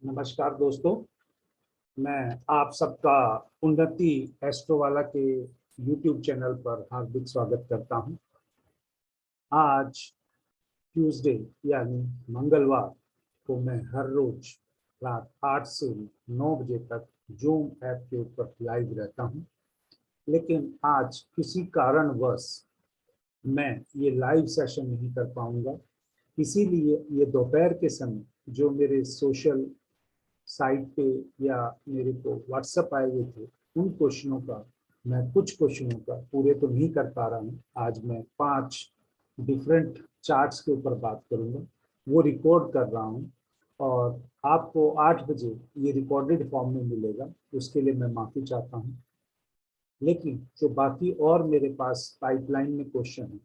नमस्कार दोस्तों, मैं आप सबका उन्नति एस्ट्रोवाला के YouTube चैनल पर हार्दिक स्वागत करता हूं। आज ट्यूसडे यानी मंगलवार को मैं हर रोज रात 8 से 9 बजे तक जूम ऐप के ऊपर लाइव रहता हूं। लेकिन आज किसी कारणवश मैं ये लाइव सेशन नहीं कर पाऊंगा। इसीलिए ये दोपहर के समय जो मेरे सोशल साइट पे या मेरे को व्हाट्सएप आए हुए थे, उन क्वेश्चनों का मैं कुछ क्वेश्चनों का पूरे तो नहीं कर पा रहा हूँ। आज मैं 5 डिफरेंट चार्ट्स के ऊपर बात करूँगा, वो रिकॉर्ड कर रहा हूँ और आपको 8 बजे ये रिकॉर्डेड फॉर्म में मिलेगा। उसके लिए मैं माफ़ी चाहता हूँ। लेकिन जो बाकी और मेरे पास पाइपलाइन में क्वेश्चन है,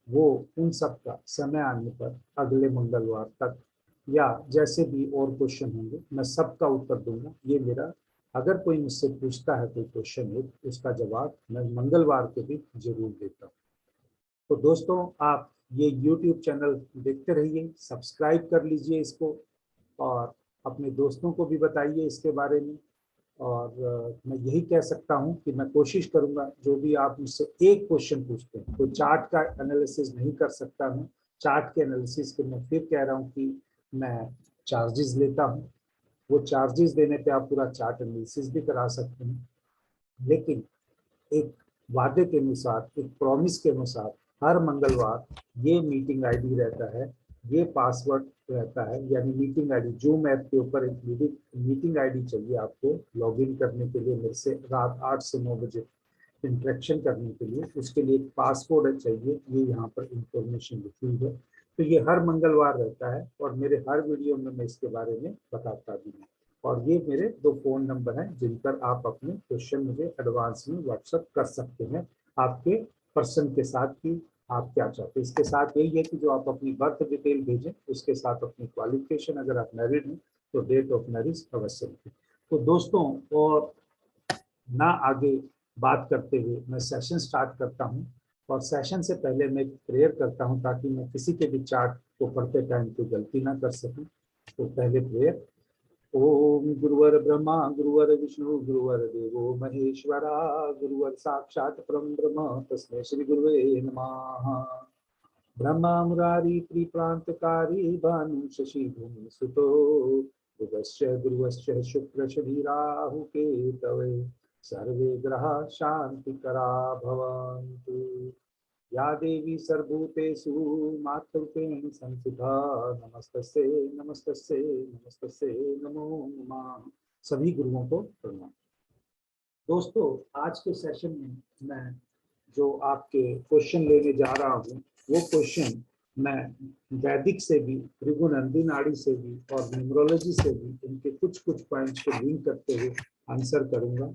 वो उन सब का समय आने पर अगले मंगलवार तक या जैसे भी और क्वेश्चन होंगे मैं सबका उत्तर दूंगा। ये मेरा, अगर कोई मुझसे पूछता है कोई क्वेश्चन है, उसका जवाब मैं मंगलवार के दिन जरूर देता हूँ। तो दोस्तों, आप ये YouTube चैनल देखते रहिए, सब्सक्राइब कर लीजिए इसको और अपने दोस्तों को भी बताइए इसके बारे में। और मैं यही कह सकता हूं कि मैं कोशिश करूंगा, जो भी आप मुझसे एक क्वेश्चन पूछते हैं, तो चार्ट का एनालिसिस नहीं कर सकता हूं। चार्ट के एनालिसिस के मैं फिर कह रहा हूं कि मैं चार्जेस लेता हूं। वो चार्जेस देने पे आप पूरा चार्ट एनालिसिस भी करा सकते हैं। लेकिन एक वादे के अनुसार, एक प्रॉमिस के अनुसार, हर मंगलवार ये मीटिंग आईडी रहता है, ये पासवर्ड रहता है, यानी मीटिंग आईडी जूम ऐप के ऊपर एक मीटिंग आईडी चाहिए आपको लॉगिन करने के लिए, मेरे से रात 8 से 9 बजे इंटरेक्शन करने के लिए। उसके लिए एक पासवर्ड चाहिए, ये यहाँ पर इंफॉर्मेशन लिखी हुई है। तो ये हर मंगलवार रहता है और मेरे हर वीडियो में मैं इसके बारे में बताता भी हूँ। और ये मेरे 2 फोन नंबर हैं जिन पर आप अपने क्वेश्चन मुझे एडवांस में व्हाट्सएप कर सकते हैं, आपके पर्सन के साथ कि आप क्या चाहते हैं। इसके साथ यही है कि जो आप अपनी बर्थ डिटेल भेजें, उसके साथ अपनी क्वालिफिकेशन, अगर आप मैरिड हैं तो डेट ऑफ मैरिज अवश्य लिखें। तो दोस्तों, और ना आगे बात करते हुए मैं सेशन स्टार्ट करता हूं। और सेशन से पहले मैं प्रेयर करता हूं ताकि मैं किसी के भी चार्ट को पढ़ते टाइम कोई गलती ना कर सकूं। तो पहले प्रेयर। ओम गुरुवर ब्रह्मा गुरुवर विष्णु गुरुवर देवो महेश्वरा, गुरुवर साक्षात परम ब्रह्म तस्मै श्री गुरुवे नमः। ब्रह्मा मुरारी त्रिप्रांतकारी भानु शशि भूमि सुतो, गुरुश्च गुरुश्च शुक्र शनि राहु केतवे, सर्वे ग्रह शांतिकरा भवन्तु। या देवी सर्वभूतेषु मातृत्वेन संस्थिता, नमस्तस्यै नमस्तस्यै नमस्तस्यै नमो नमः। सभी गुरुओं को प्रणाम। दोस्तों, आज के सेशन में मैं जो आपके क्वेश्चन लेने जा रहा हूँ, वो क्वेश्चन मैं वैदिक से भी, भृगुनंदी नाड़ी से भी और न्यूमरोलॉजी से भी उनके कुछ कुछ पॉइंट्स को लिंक करते हुए आंसर करूंगा।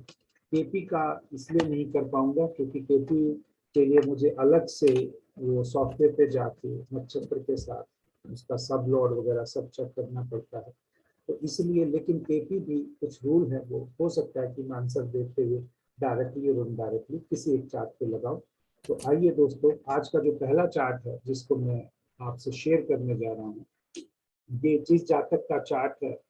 केपी का इसलिए नहीं कर पाऊंगा क्योंकि केपी के लिए मुझे अलग से वो सॉफ्टवेयर पे जाके नक्षत्र के साथ उसका सब लॉर्ड वगैरह सब चेक करना पड़ता है, तो इसलिए। लेकिन केपी भी कुछ रूल है, वो हो सकता है कि मैं आंसर देते हुए डायरेक्टली और इनडायरेक्टली किसी एक चार्ट पे लगाऊं। तो आइए दोस्तों, आज का जो पहला चार्ट है जिसको मैं आपसे शेयर करने जा रहा हूँ, ये जिस जातक का चार्ट है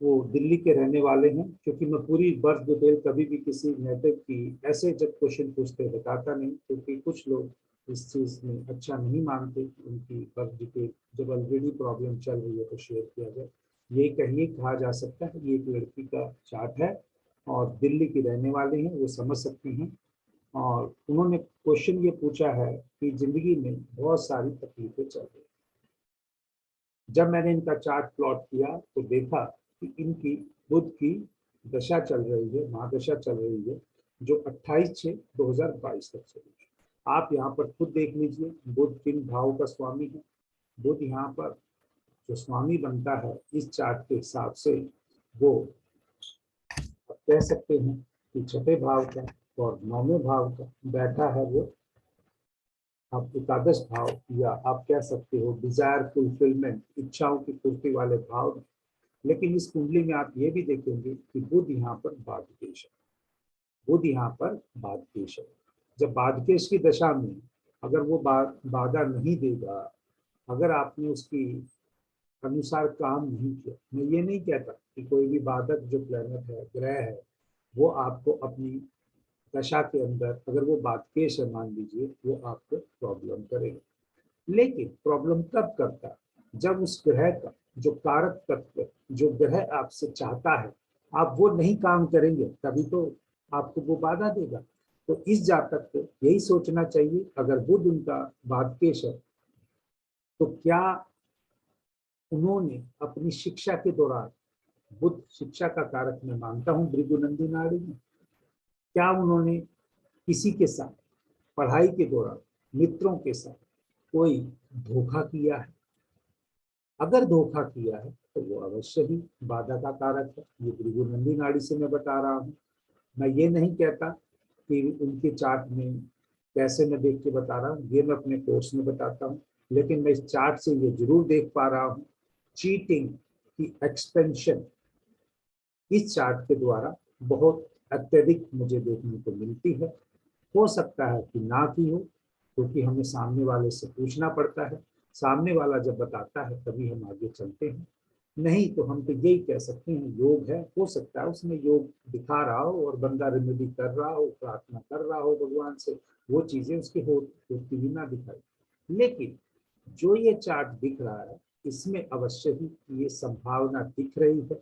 वो दिल्ली के रहने वाले हैं। क्योंकि मैं पूरी बर्थ डिटेल कभी भी किसी नेटिव की ऐसे जब क्वेश्चन पूछते बताता नहीं, क्योंकि कुछ लोग इस चीज में अच्छा नहीं मानते उनकी बर्थ डिटेल जब ऑलरेडी प्रॉब्लम चल रही है तो शेयर किया जाए। ये कहिए कहा जा सकता है ये एक लड़की का चार्ट है और दिल्ली की रहने वाले हैं, वो समझ सकते हैं। और उन्होंने क्वेश्चन ये पूछा है कि जिंदगी में बहुत सारी तकलीफें चल रही। जब मैंने इनका चार्ट प्लॉट किया तो देखा कि इनकी बुध की दशा चल रही है, महादशा चल रही है, जो 28/6/2022 तक चलेगी। आप यहाँ पर खुद देख लीजिए बुध किन भाव का स्वामी है। बुध यहाँ पर जो स्वामी बनता है इस चार्ट के हिसाब से, वो आप कह सकते हैं कि छठे भाव का और 9वें भाव का बैठा है। वो आप एकादश भाव या आप कह सकते हो डिजायर फुलफिलमेंट, इच्छाओं की पूर्ति वाले भाव में। लेकिन इस कुंडली में आप ये भी देखेंगे कि बुध यहाँ पर बाधकेश है। बुध यहाँ पर बाधकेश है। जब बाधकेश की दशा में अगर वो बाधा नहीं देगा, अगर आपने उसकी अनुसार काम नहीं किया। मैं ये नहीं कहता कि कोई भी बाधक जो प्लेनेट है, ग्रह है, वो आपको अपनी दशा के अंदर अगर वो बातकेश है मान लीजिए, वो आपको प्रॉब्लम करेगा। लेकिन प्रॉब्लम तब करता है जब उस ग्रह का जो कारक तत्व, जो ग्रह आपसे चाहता है, आप वो नहीं काम करेंगे, तभी तो आपको वो बाधा देगा। तो इस जातक को यही सोचना चाहिए, अगर बुध उनका बातकेश है तो क्या उन्होंने अपनी शिक्षा के दौरान, बुध शिक्षा का कारक मैं मानता हूं भृगुनंदी नाड़ी में, क्या उन्होंने किसी के साथ पढ़ाई के दौरान, मित्रों के साथ कोई धोखा किया है? अगर धोखा किया है तो वो अवश्य ही बाधा का कारक है। ये भृगुनंदी नाड़ी से मैं बता रहा हूँ। मैं ये नहीं कहता कि उनके चार्ट में कैसे मैं देख के बता रहा हूँ, ये मैं अपने कोर्स में बताता हूँ। लेकिन मैं इस चार्ट से ये जरूर देख पा रहा हूँ, चीटिंग की एक्सपेंशन इस चार्ट के द्वारा बहुत अत्यधिक मुझे देखने को मिलती है। हो सकता है कि ना की हो, क्योंकि हमें सामने वाले से पूछना पड़ता है, सामने वाला जब बताता है तभी हम आगे चलते हैं। नहीं तो हम तो यही कह सकते हैं योग है, हो सकता है उसमें योग दिखा रहा हो और बंदा रेमेडी कर रहा हो, प्रार्थना कर रहा हो भगवान से, वो चीजें उसकी होती भी ना दिखाई। लेकिन जो ये चार्ट दिख रहा है, इसमें अवश्य ही ये संभावना दिख रही है,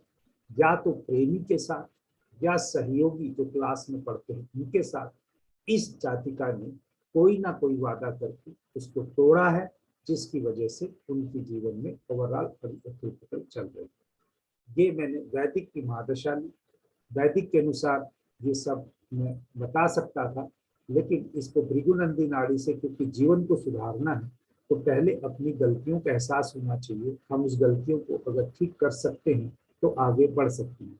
या तो प्रेमी के साथ या सहयोगी जो क्लास में पढ़ते हैं उनके साथ इस जातिका ने कोई ना कोई वादा करके उसको तोड़ा है, जिसकी वजह से उनके जीवन में ओवरऑल परिवर्तन चल रही है। ये मैंने वैदिक की महादशा ली, वैदिक के अनुसार ये सब मैं बता सकता था, लेकिन इसको भृगुनंदी नाड़ी से, क्योंकि जीवन को सुधारना है तो पहले अपनी गलतियों का एहसास होना चाहिए। हम उस गलतियों को अगर ठीक कर सकते हैं तो आगे बढ़ सकते हैं।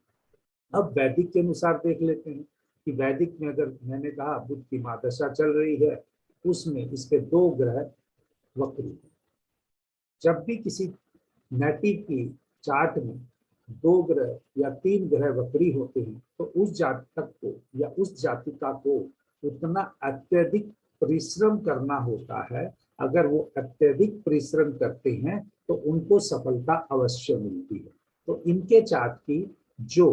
अब वैदिक के अनुसार देख लेते हैं कि वैदिक में अगर मैंने कहा बुध की महादशा चल रही है, उसमें इस पे 2 ग्रह वक्री। जब भी किसी नेटिव की चार्ट में 2 ग्रह या 3 ग्रह वक्री होते हैं तो उस जातक को या उस जातिका को उतना अत्यधिक परिश्रम करना होता है। अगर वो अत्यधिक परिश्रम करते हैं तो उनको सफलता अवश्य मिलती है। तो इनके चार्ट की जो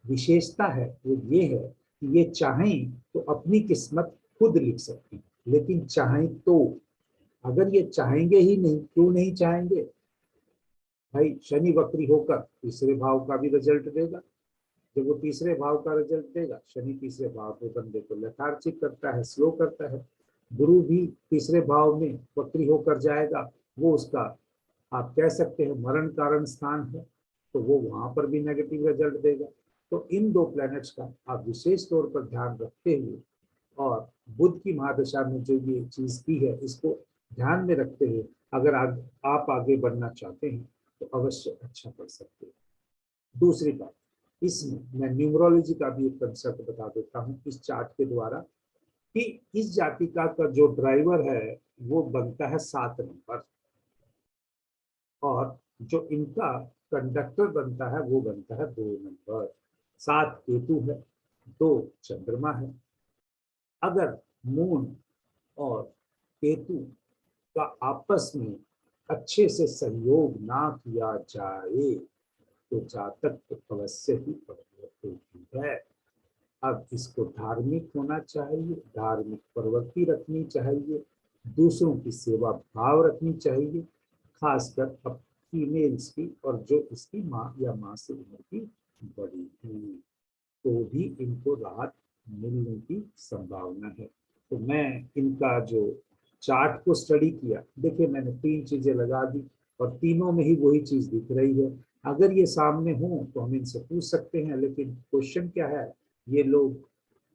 विशेषता है वो ये है कि ये चाहें तो अपनी किस्मत खुद लिख सकते हैं, लेकिन चाहें तो, अगर ये चाहेंगे ही नहीं, क्यों नहीं चाहेंगे भाई? शनि वक्री होकर तीसरे भाव का भी रिजल्ट देगा। जब वो तीसरे भाव का रिजल्ट देगा, शनि तीसरे भाव के बंदे को लेथार्जिक करता है, स्लो करता है। गुरु भी तीसरे भाव में वक्री होकर जाएगा, वो उसका आप कह सकते हैं मरण कारण स्थान है, तो वो वहां पर भी नेगेटिव रिजल्ट देगा। तो इन 2 प्लैनेट्स का आप विशेष तौर पर ध्यान रखते हुए, और बुध की महादशा में जो ये चीज की है इसको ध्यान में रखते हुए अगर आप आगे बढ़ना चाहते हैं तो अवश्य अच्छा कर सकते हैं। दूसरी बात, इसमें मैं न्यूमरोलॉजी का भी एक कंसेप्ट बता देता हूँ इस चार्ट के द्वारा, कि इस जातिका का जो ड्राइवर है वो बनता है 7 नंबर, और जो इनका कंडक्टर बनता है वो बनता है 2 नंबर। 7 केतु है, 2 चंद्रमा है। अगर मून और केतु का आपस में अच्छे से सहयोग ना किया जाए तो जातक तो अवश्य ही प्रवृत्त होती है। अब इसको धार्मिक होना चाहिए, धार्मिक प्रवृत्ति रखनी चाहिए, दूसरों की सेवा भाव रखनी चाहिए, खासकर अब फीमेल्स की, और जो इसकी माँ या माँ से उम्र की बड़ी थी तो भी इनको राहत मिलने की संभावना है। तो मैं इनका जो चार्ट को स्टडी किया, देखिए मैंने 3 चीजें लगा दी और तीनों में ही वही चीज दिख रही है। अगर ये सामने हो तो हम इनसे पूछ सकते हैं, लेकिन क्वेश्चन क्या है, ये लोग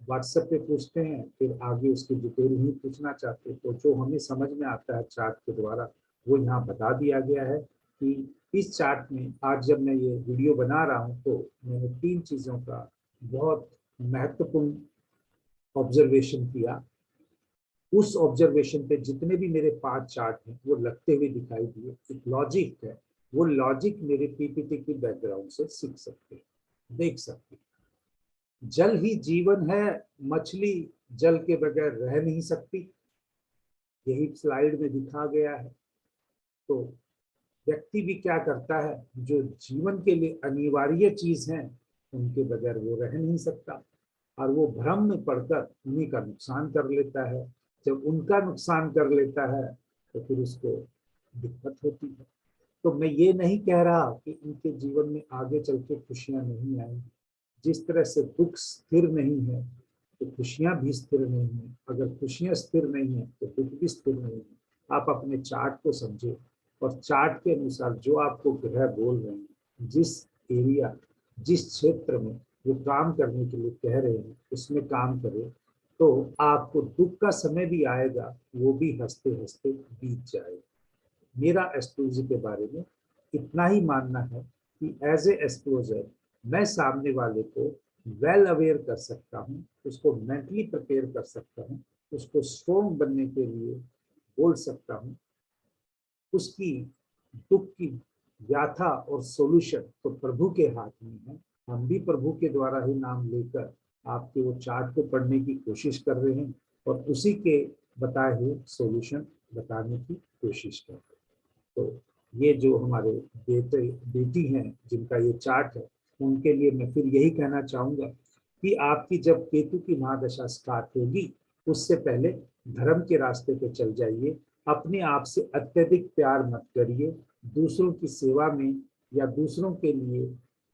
व्हाट्सएप पे पूछते हैं, फिर आगे उसकी डिटेल नहीं पूछना चाहते। तो जो हमें समझ में आता है चार्ट के द्वारा वो यहाँ बता दिया गया है कि इस चार्ट में आज जब मैं ये वीडियो बना रहा हूँ तो मैंने 3 चीजों का बहुत महत्वपूर्ण ऑब्जर्वेशन किया। उस ऑब्जर्वेशन पे जितने भी मेरे 5 चार्ट हैं वो लगते हुए दिखाई दिए। एक लॉजिक है, वो लॉजिक मेरे पीपीटी की बैकग्राउंड से सीख सकते हैं, देख सकते हैं। जल ही जीवन है, मछली जल के बगैर रह नहीं सकती, यही स्लाइड में दिखा गया है। तो व्यक्ति भी क्या करता है, जो जीवन के लिए अनिवार्य चीज है उनके बगैर वो रह नहीं सकता, और वो भ्रम में पड़कर उन्हीं का नुकसान कर लेता है। जब उनका नुकसान कर लेता है तो फिर उसको दिक्कत होती है। तो मैं ये नहीं कह रहा कि इनके जीवन में आगे चल के खुशियां नहीं आएंगी। जिस तरह से दुख स्थिर नहीं है तो खुशियां भी स्थिर नहीं है, अगर खुशियां स्थिर नहीं है तो दुख भी स्थिर नहीं है। आप अपने चार्ट को समझे और चार्ट के अनुसार जो आपको ग्रह बोल रहे हैं, जिस एरिया जिस क्षेत्र में वो काम करने के लिए कह रहे हैं उसमें काम करें, तो आपको दुख का समय भी आएगा, वो भी हंसते हंसते बीत जाएगा। मेरा एस्ट्रोलॉजी के बारे में इतना ही मानना है कि एज ए एस्ट्रोलॉजर मैं सामने वाले को वेल अवेयर कर सकता हूँ, उसको मेंटली प्रिपेयर कर सकता हूँ, उसको स्ट्रोंग बनने के लिए बोल सकता हूँ। उसकी दुख की व्याथा और सॉल्यूशन तो प्रभु के हाथ में है। हम भी प्रभु के द्वारा ही नाम लेकर आपके वो चार्ट को पढ़ने की कोशिश कर रहे हैं और उसी के बताए हुए सॉल्यूशन बताने की कोशिश कर रहे हैं। तो ये जो हमारे बेटे बेटी हैं जिनका ये चार्ट है, उनके लिए मैं फिर यही कहना चाहूंगा कि आपकी जब केतु की महादशा स्टार्ट होगी उससे पहले धर्म के रास्ते पे चल जाइए। अपने आप से अत्यधिक प्यार मत करिए, दूसरों की सेवा में या दूसरों के लिए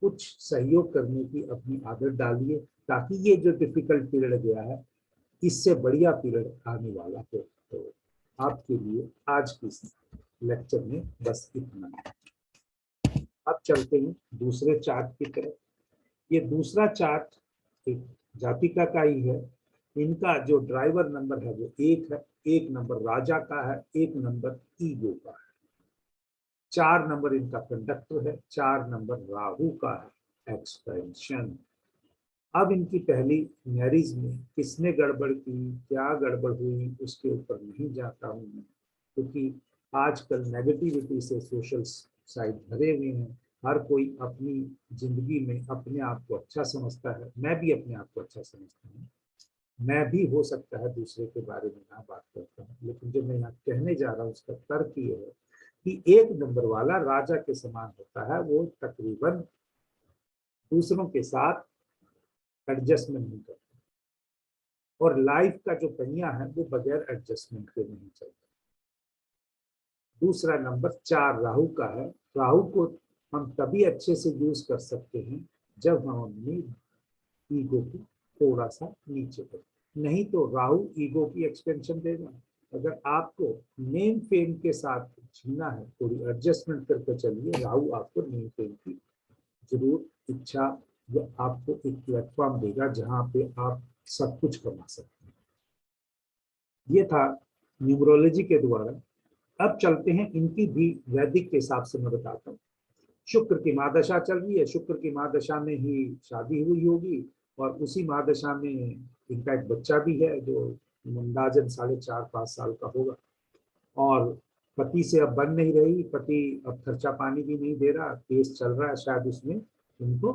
कुछ सहयोग करने की अपनी आदत डालिए, ताकि ये जो डिफिकल्ट पीरियड गया है इससे बढ़िया पीरियड आने वाला हो। तो आपके लिए आज की लेक्चर में बस इतना। अब चलते हैं दूसरे चार्ट की तरफ। ये दूसरा चार्ट एक जातिका का ही है। इनका जो ड्राइवर नंबर है वो 1 है, 1 नंबर राजा का है, 1 नंबर ईगो का है, 4 नंबर इनका कंडक्टर है, 4 नंबर राहु का है, एक्सपेंशन। अब इनकी पहली मैरिज में किसने गड़बड़ की, क्या गड़बड़ हुई, उसके ऊपर नहीं जाता हूं मैं, क्योंकि आजकल नेगेटिविटी से सोशल साइट भरे हुए हैं। हर कोई अपनी जिंदगी में अपने आप को अच्छा समझता है, मैं भी अपने आप को अच्छा समझता हूँ। मैं भी हो सकता है दूसरे के बारे में ना बात करता हूँ, लेकिन जो मैं यहाँ कहने जा रहा हूँ उसका तर्क ये है कि 1 नंबर वाला राजा के समान होता है। वो तकरीबन दूसरों के साथ एडजस्टमेंट नहीं करता, और लाइफ का जो पहिया है वो बगैर एडजस्टमेंट के नहीं चलता। दूसरा नंबर 4 राहु का है। राहु को हम तभी अच्छे से यूज कर सकते हैं जब हम अपनी ईगो को थोड़ा सा नीचे करें, नहीं तो राहु ईगो की एक्सपेंशन देगा। अगर आपको नेम फेम के साथ जीना है, थोड़ी एडजस्टमेंट करके चलिए, राहु आपको नेम फेम की जरूर इच्छा या आपको एक प्लेटफॉर्म देगा जहां पे आप सब कुछ कमा सकते हैं। ये था न्यूमरोलॉजी के द्वारा। अब चलते हैं इनकी भी वैदिक के हिसाब से मैं बताता हूँ। शुक्र की महादशा चल रही है, शुक्र की महादशा में ही शादी हुई होगी, और उसी महादशा में इनका एक बच्चा भी है जो अंदाजन 4.5-5 साल का होगा। और पति से अब बन नहीं रही, पति अब खर्चा पानी भी नहीं दे रहा, केस चल रहा है शायद उसमें इनको,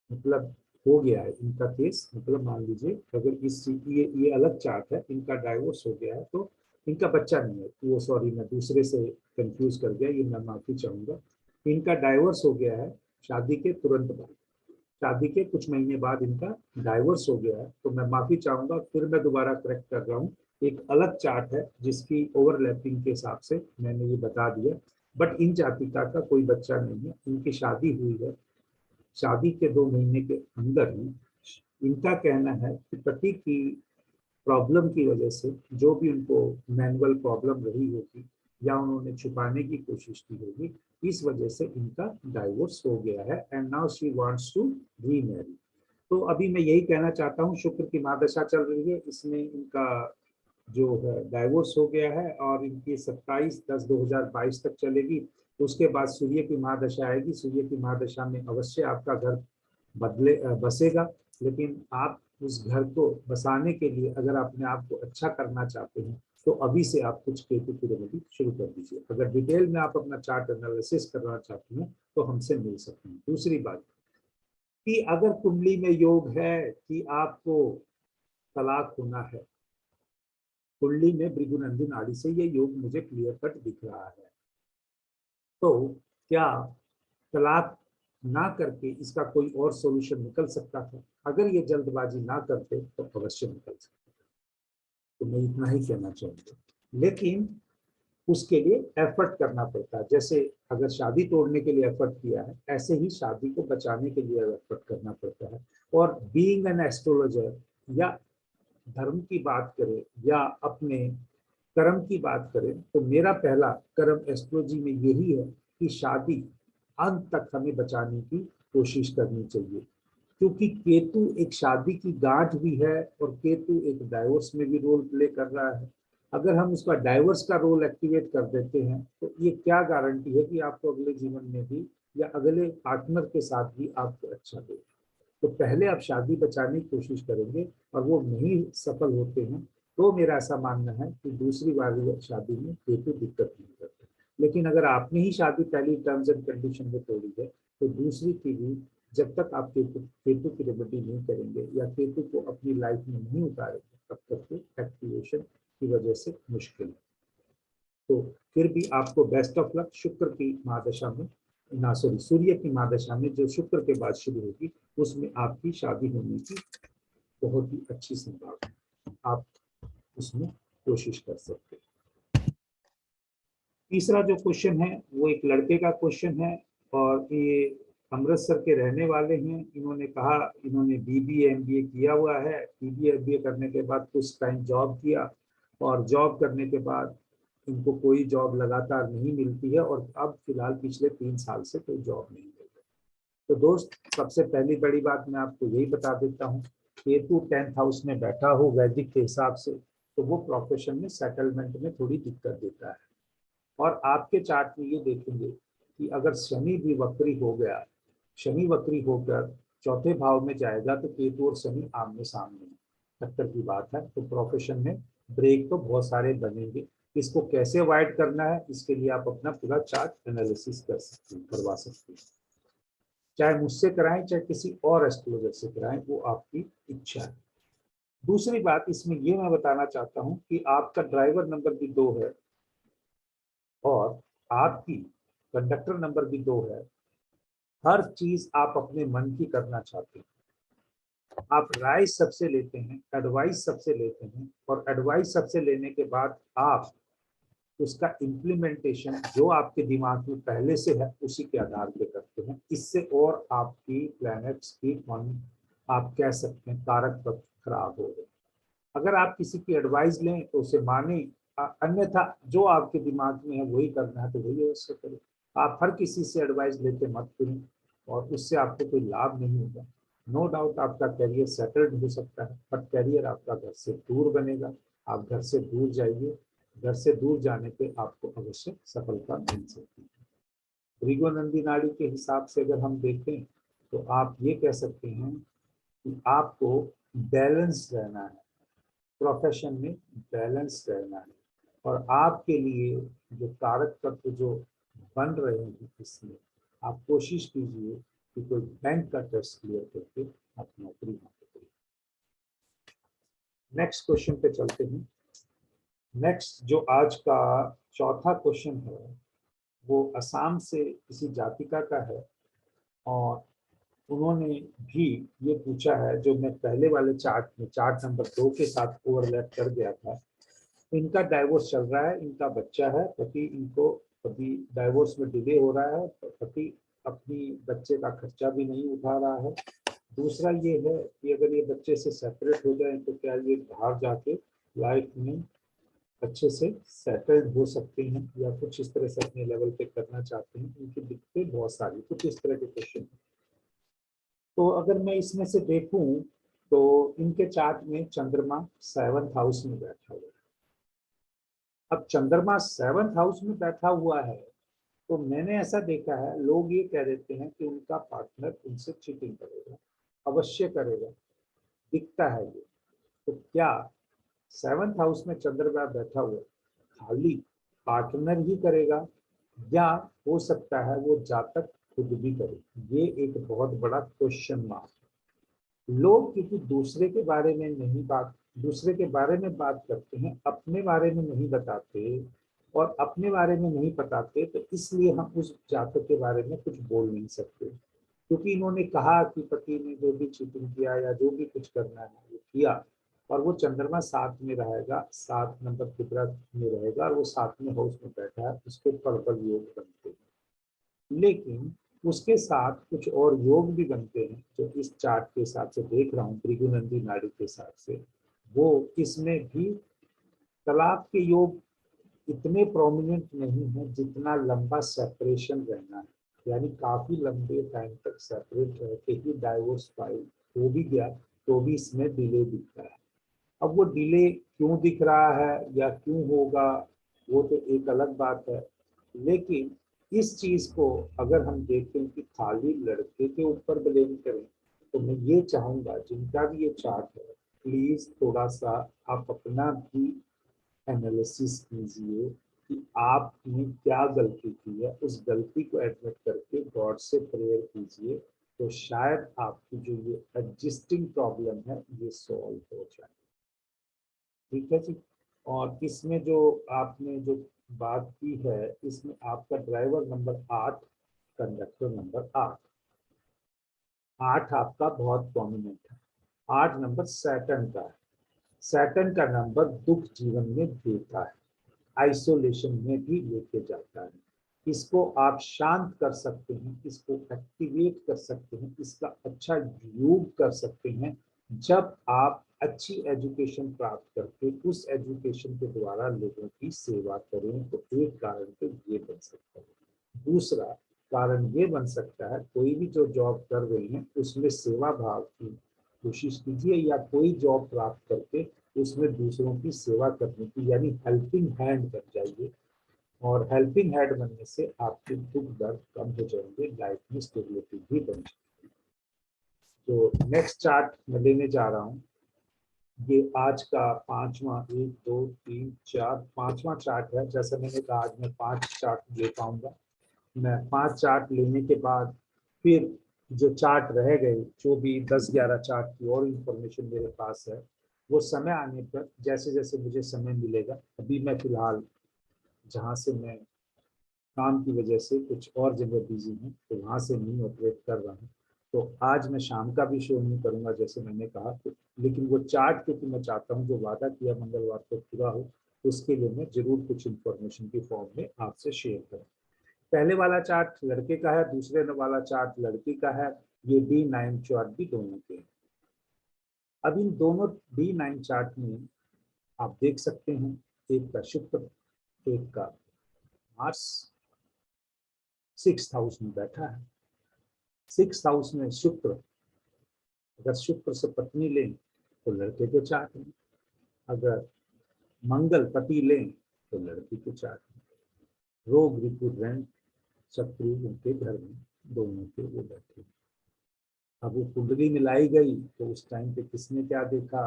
मतलब हो गया है इनका केस, मतलब मान लीजिए अगर इस ये अलग चार्ट है, इनका डाइवोर्स हो गया है तो इनका बच्चा नहीं है, वो सॉरी मैं दूसरे से कंफ्यूज कर गया, ये मैं माफी चाहूंगा। इनका डाइवोर्स हो गया है शादी के तुरंत बाद, शादी के कुछ महीने बाद इनका डाइवोर्स हो गया है, तो मैं माफी चाहूंगा, फिर मैं दोबारा करेक्ट कर रहा हूँ। एक अलग चार्ट है जिसकी ओवरलैपिंग के हिसाब से मैंने ये बता दिया, बट इन जातिका का कोई बच्चा नहीं है, इनकी शादी हुई है। शादी के 2 महीने के अंदर ही इनका कहना है कि पति की प्रॉब्लम की वजह से जो भी उनको मैनुअल प्रॉब्लम रही होगी या उन्होंने छुपाने की कोशिश की होगी, इस वजह से इनका डाइवोर्स हो गया है, and now she wants to remarry. तो अभी मैं यही कहना चाहता हूँ, शुक्र की महादशा चल रही है, इसमें इनका जो है डाइवोर्स हो गया है, और इनकी 27/10/2022 तक चलेगी। उसके बाद सूर्य की महादशा आएगी, सूर्य की महादशा में अवश्य आपका घर बसेगा, लेकिन आप उस घर को बसाने के लिए अगर अपने आप को अच्छा करना चाहते हैं तो अभी से आप कुछ केतु की रेमेडी शुरू कर दीजिए। अगर डिटेल में आप अपना चार्ट एनालिसिस करना चाहते हैं तो हमसे मिल सकते हैं। दूसरी बात कि अगर कुंडली में योग है कि आपको तलाक होना है, कुंडली में भृगुनंदी नाड़ी से ये योग मुझे क्लियर कट दिख रहा है। तो क्या तलाक ना करके इसका कोई और सॉल्यूशन निकल सकता था? अगर ये जल्दबाजी ना करते तो अवश्य निकल सकता। तो मैं इतना ही कहना चाहूंगा, लेकिन उसके लिए एफर्ट करना पड़ता है। जैसे अगर शादी तोड़ने के लिए एफर्ट किया है, ऐसे ही शादी को बचाने के लिए एफर्ट करना पड़ता है। और बीइंग एन एस्ट्रोलॉजर, या धर्म की बात करें या अपने कर्म की बात करें, तो मेरा पहला कर्म एस्ट्रोलॉजी में यही है कि शादी अंत तक हमें बचाने की कोशिश करनी चाहिए। क्योंकि केतु एक शादी की गांठ भी है, और केतु एक डाइवोर्स में भी रोल प्ले कर रहा है। अगर हम उसका डाइवोर्स का रोल एक्टिवेट कर देते हैं, तो ये क्या गारंटी है कि आपको अगले जीवन में भी या अगले पार्टनर के साथ भी आपको अच्छा दे। तो पहले आप शादी बचाने की कोशिश करेंगे, और वो नहीं सफल होते हैं, तो मेरा ऐसा मानना है कि दूसरी बार शादी में केतु दिक्कत नहीं करते। लेकिन अगर आपने ही शादी पहली टर्म्स एंड कंडीशन में तोड़ी है, तो दूसरी की भी जब तक आप केतु की रेमेडी नहीं करेंगे या केतु को अपनी लाइफ में नहीं उतारेंगे, तब तक के एक्टिवेशन की वजह से मुश्किल है। तो फिर भी आपको बेस्ट ऑफ लक। शुक्र की महादशा में, ना सॉरी, सूर्य की महादशा में जो शुक्र के बाद शुरू होगी, उसमें आपकी शादी होने की बहुत ही अच्छी संभावना है। आप उसमें कोशिश कर सकते हैं। तीसरा जो क्वेश्चन है वो एक लड़के का क्वेश्चन है, और ये अमृतसर के रहने वाले हैं। इन्होंने कहा इन्होंने बीबीए एमबीए किया हुआ है। बीबीए एमबीए करने के बाद कुछ टाइम जॉब किया, और जॉब करने के बाद इनको कोई जॉब लगातार नहीं मिलती है, और अब फिलहाल पिछले 3 साल से कोई जॉब नहीं मिल रही। तो दोस्त, सबसे पहली बड़ी बात मैं आपको यही बता देता हूँ, केतु 10th हाउस में बैठा हो वैदिक के हिसाब से, तो वो प्रोफेशन में सेटलमेंट में थोड़ी दिक्कत देता है। और आपके चार्ट में ये देखेंगे कि अगर शनि भी वक्री हो गया, शनि वक्री होकर चौथे भाव में जाएगा, तो केतु और शनि आमने सामने टक्कर की बात है। तो प्रोफेशन में ब्रेक तो बहुत सारे बनेंगे। इसको कैसे अवॉइड करना है, इसके लिए आप अपना पूरा चार्ट एनालिसिस कर सकते हैं, करवा सकते हैं। चाहे मुझसे कराएं, चाहे किसी और एस्ट्रोलॉजर से कराएं, वो आपकी इच्छा है। दूसरी बात इसमें ये मैं बताना चाहता हूँ कि आपका ड्राइवर नंबर भी 2 है, और आपकी कंडक्टर नंबर भी 2 है। हर चीज आप अपने मन की करना चाहते हैं। आप राय सबसे लेते हैं, एडवाइस सबसे लेते हैं, और एडवाइस सबसे लेने के बाद आप उसका इम्प्लीमेंटेशन जो आपके दिमाग में पहले से है उसी के आधार पे करते हैं। इससे और आपकी प्लैनेट्स की आप कह सकते हैं कारक तत्व खराब हो गए। अगर आप किसी की एडवाइस लें तो उसे माने, अन्यथा जो आपके दिमाग में है वही करना है तो वही अवश्य करें। आप हर किसी से एडवाइस लेके मत करें, और उससे आपको कोई लाभ नहीं होगा। नो डाउट आपका करियर सेटल्ड हो सकता है, बट करियर आपका घर से दूर बनेगा। आप घर से दूर जाइए, घर से दूर जाने पे आपको अवश्य सफलता मिल सकती है। भृगुनंदी नाड़ी के हिसाब से अगर हम देखें, तो आप ये कह सकते हैं कि आपको बैलेंस रहना है, प्रोफेशन में बैलेंस रहना है। और आपके लिए जो कारक तत्व जो बन रहे हैं इसमें, आप कोशिश कीजिए कि कोई बैंक का टेस्ट क्लियर करके आप नौकरी ना करें। नेक्स्ट क्वेश्चन पे चलते हैं। नेक्स्ट जो आज का चौथा क्वेश्चन है, वो असम से किसी जातिका का है, और उन्होंने भी ये पूछा है जो मैं पहले वाले चार्ट में चार्ट नंबर 2 के साथ ओवरलैप कर गया था। इनका डाइवोर्स चल रहा है, इनका बच्चा है, पति डाइवोर्स में डिले हो रहा है, पति अपनी बच्चे का खर्चा भी नहीं उठा रहा है। दूसरा ये है कि अगर ये बच्चे से सेपरेट हो जाए तो क्या ये बाहर जाके लाइफ में अच्छे से सेटल्ड हो सकते हैं, या कुछ इस तरह से अपने लेवल पे करना चाहते हैं। इनकी दिक्कतें बहुत सारी, कुछ इस तरह के क्वेश्चन। तो अगर मैं इसमें से देखूं, तो इनके चार्ट में चंद्रमा 7th हाउस में बैठा हुआ है। अब चंद्रमा 7th हाउस में बैठा हुआ है, तो मैंने ऐसा देखा है, लोग ये कह देते हैं कि उनका पार्टनर उनसे चीटिंग करेगा, अवश्य करेगा, दिखता है ये। तो क्या 7th हाउस में चंद्रमा बैठा हुआ खाली पार्टनर ही करेगा, या हो सकता है वो जातक खुद भी करे? ये एक बहुत बड़ा क्वेश्चन मार्क। लोग क्योंकि दूसरे के बारे में बात करते हैं, अपने बारे में नहीं बताते, और अपने बारे में नहीं बताते, तो इसलिए हम उस जातक के बारे में कुछ बोल नहीं सकते, क्योंकि इन्होंने कहा कि पति ने जो भी चीटिंग किया या जो भी कुछ करना है वो किया, और वो चंद्रमा 7 में रहेगा, 7 नंबर फितरा में रहेगा, और वो 7वें हाउस में बैठा है, उसके पर्पल योग बनते हैं। लेकिन उसके साथ कुछ और योग भी बनते हैं जो इस चार्ट के हिसाब से देख रहा हूँ, भृगुनंदी नाड़ी के हिसाब से, वो इसमें भी तलाक के योग इतने प्रोमिनेंट नहीं है जितना लंबा सेपरेशन रहना है, यानी काफी लंबे टाइम तक सेपरेट रह के ही डाइवोर्स फाइल हो भी गया तो भी इसमें डिले दिखता है। अब वो डिले क्यों दिख रहा है या क्यों होगा वो तो एक अलग बात है, लेकिन इस चीज को अगर हम देखें कि खाली लड़के के ऊपर ब्लेम करें, तो मैं ये चाहूंगा जिनका भी ये चार्ट है, प्लीज थोड़ा सा आप अपना भी एनालिसिस कीजिए कि आपने क्या गलती की है, उस गलती को एडमिट करके गॉड से प्रेयर कीजिए, तो शायद आपकी जो ये एग्जिस्टिंग प्रॉब्लम है ये सॉल्व हो जाए। ठीक है जी। और इसमें जो आपने जो बात की है, इसमें आपका ड्राइवर नंबर 8, कंडक्टर नंबर 8, 8 आपका बहुत प्रोमिनेंट है। 8 नंबर सैटर्न का है। सैटर्न का नंबर दुख जीवन में देता है, आइसोलेशन में भी लेके जाता है। इसको आप शांत कर सकते हैं, इसको एक्टिवेट कर सकते हैं, इसका अच्छा योग कर सकते हैं जब आप अच्छी एजुकेशन प्राप्त करके उस एजुकेशन के द्वारा लोगों की सेवा करें। तो एक कारण तो ये बन सकता है। दूसरा कारण ये बन सकता है, कोई भी जो जॉब कर रहे हैं उसमें सेवा भाव की कोशिश कीजिए, या कोई जॉब प्राप्त करके उसमें दूसरों की सेवा करने की, यानी हेल्पिंग हैंड बन जाइए। और हेल्पिंग हैंड बनने से आपके दुख दर्द कम हो जाएंगे, लाइफ में स्टेबिलिटी भी बन जाएगी। तो नेक्स्ट चार्ट मैं लेने जा रहा हूँ, ये आज का 5वां, 1 2 3 4 5वां चार्ट है। जैसा मैंने कहा आज मैं 5 चार्ट ले पाऊंगा। मैं 5 चार्ट लेने के बाद फिर जो चार्ट रह गए, जो भी 10-11 चार्ट की और इंफॉर्मेशन मेरे पास है, वो समय आने पर जैसे जैसे मुझे समय मिलेगा, अभी मैं फिलहाल जहाँ से मैं काम की वजह से कुछ और जगह बिजी हूँ तो वहाँ से नहीं ऑपरेट कर रहा हूँ, तो आज मैं शाम का भी शो नहीं करूँगा जैसे मैंने कहा। तो लेकिन वो चार्ट क्योंकि मैं चाहता हूँ जो वादा किया मंगलवार को पूरा हो, उसके लिए मैं जरूर कुछ इंफॉर्मेशन की फॉर्म में आपसे शेयर करूँ। पहले वाला चार्ट लड़के का है, दूसरे वाला चार्ट लड़की का है। ये D9 चार्ट भी दोनों के हैं। अब इन दोनों D9 चार्ट में आप देख सकते हैं, एक का शुक्र, एक का मार्स 6th हाउस में बैठा है। 6th हाउस में शुक्र, अगर शुक्र से पत्नी लें तो लड़के के चार्ट में, अगर मंगल पति लें तो लड़की के चार्ट में। रोग ऋतु ऋण शत्रु उनके घर में दोनों के वो बैठे। अब वो कुंडली मिलाई गई तो उस टाइम पे किसने क्या देखा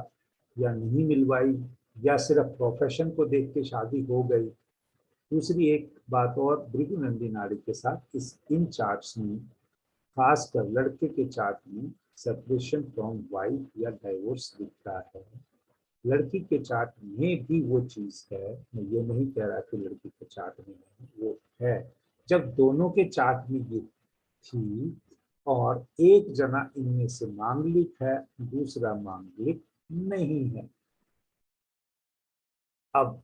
या नहीं मिलवाई, या सिर्फ प्रोफेशन को देख के शादी हो गई। दूसरी एक बात और, भृगुनंदी नाड़ी के साथ इन चार्ट्स में, खासकर लड़के के चार्ट में सेपरेशन फ्रॉम वाइफ या डाइवोर्स दिखता है। लड़की के चार्ट में भी वो चीज है, मैं ये नहीं कह रहा कि लड़की के चार्ट में नहीं, वो है। जब दोनों के चार्ट में ये थी और एक जना इनमें से मांगलिक है, दूसरा मांगलिक नहीं है, अब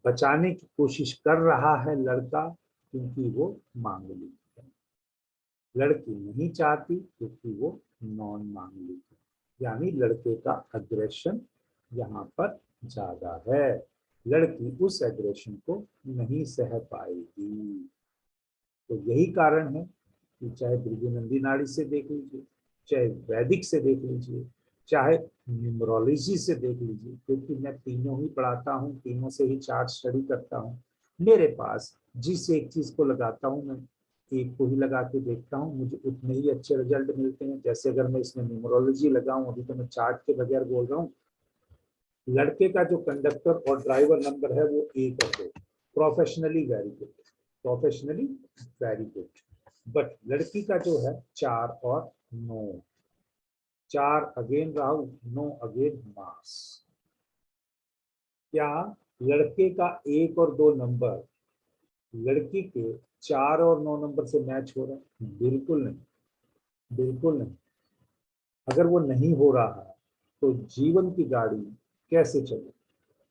बचाने की कोशिश कर रहा है लड़का क्योंकि वो मांगलिक है, लड़की नहीं चाहती क्योंकि वो नॉन मांगलिक है। यानी लड़के का अग्रेशन यहाँ पर ज्यादा है, लड़की उस एग्रेशन को नहीं सह पाएगी। तो यही कारण है कि चाहे भृगुनंदी नाड़ी से देख लीजिए, चाहे वैदिक से देख लीजिए, चाहे न्यूमरोलॉजी से देख लीजिए, क्योंकि मैं तीनों ही पढ़ाता हूँ, तीनों से ही चार्ट स्टडी करता हूँ। मेरे पास जिस एक चीज को लगाता हूँ मैं एक को ही लगा के देखता हूँ, मुझे उतने ही अच्छे रिजल्ट मिलते हैं। जैसे अगर मैं इसमें न्यूमरोलॉजी लगाऊं, अभी तो मैं चार्ट के बगैर बोल रहा हूँ, लड़के का जो कंडक्टर और ड्राइवर नंबर है वो 1 और 2, professionally very good, professionally very good. But लड़की का जो है 4 और 9, 4 अगेन राहु, 9 अगेन मार्स। क्या लड़के का 1 और 2 नंबर लड़की के 4 और 9 नंबर से मैच हो रहा है? बिल्कुल नहीं, बिल्कुल नहीं। अगर वो नहीं हो रहा है तो जीवन की गाड़ी कैसे चले?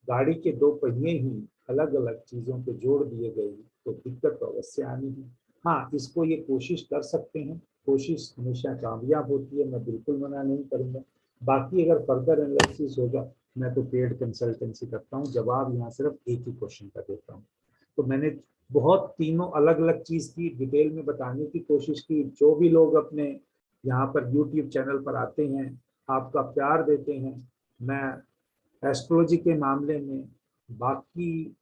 गाड़ी के 2 पहिए ही अलग अलग चीजों पे जोड़ दिए गए तो दिक्कत तो अवश्य आनी है। हाँ, इसको ये कोशिश कर सकते हैं, कोशिश हमेशा कामयाब होती है, मैं बिल्कुल मना नहीं करूंगा। बाकी अगर फर्दर एनालिसिस होगा, मैं तो पेड कंसल्टेंसी करता हूँ, जवाब यहाँ सिर्फ एक ही क्वेश्चन का देता हूँ। तो मैंने बहुत तीनों अलग अलग चीज की डिटेल में बताने की कोशिश की। जो भी लोग अपने यहाँ पर यूट्यूब चैनल पर आते हैं, आपका प्यार देते हैं, मैं एस्ट्रोलॉजी के मामले में बाकी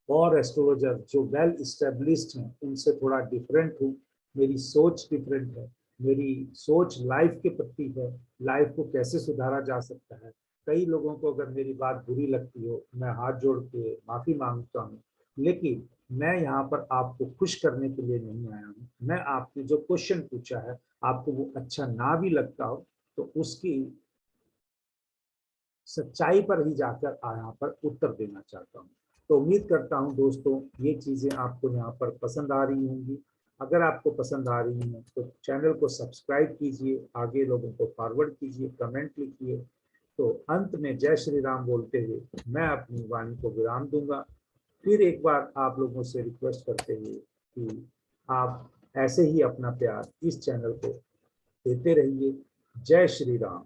और एस्ट्रोलॉजर जो वेल इस्टेब्लिश्ड हैं उनसे थोड़ा डिफरेंट हूँ। मेरी सोच डिफरेंट है, मेरी सोच लाइफ के प्रति है, लाइफ को कैसे सुधारा जा सकता है। कई लोगों को अगर मेरी बात बुरी लगती हो, मैं हाथ जोड़ के माफी मांगता हूँ, लेकिन मैं यहाँ पर आपको खुश करने के लिए नहीं आया हूँ। मैं आपने जो क्वेश्चन पूछा है, आपको वो अच्छा ना भी लगता हो तो उसकी सच्चाई पर ही जाकर यहाँ पर उत्तर देना चाहता हूँ। तो उम्मीद करता हूँ दोस्तों, ये चीजें आपको यहाँ पर पसंद आ रही होंगी। अगर आपको पसंद आ रही हैं तो चैनल को सब्सक्राइब कीजिए, आगे लोगों को फॉरवर्ड कीजिए, कमेंट लिखिए। तो अंत में जय श्री राम बोलते हुए मैं अपनी वाणी को विराम दूंगा। फिर एक बार आप लोगों से रिक्वेस्ट करते हुए कि आप ऐसे ही अपना प्यार इस चैनल को देते रहिए। जय श्री राम।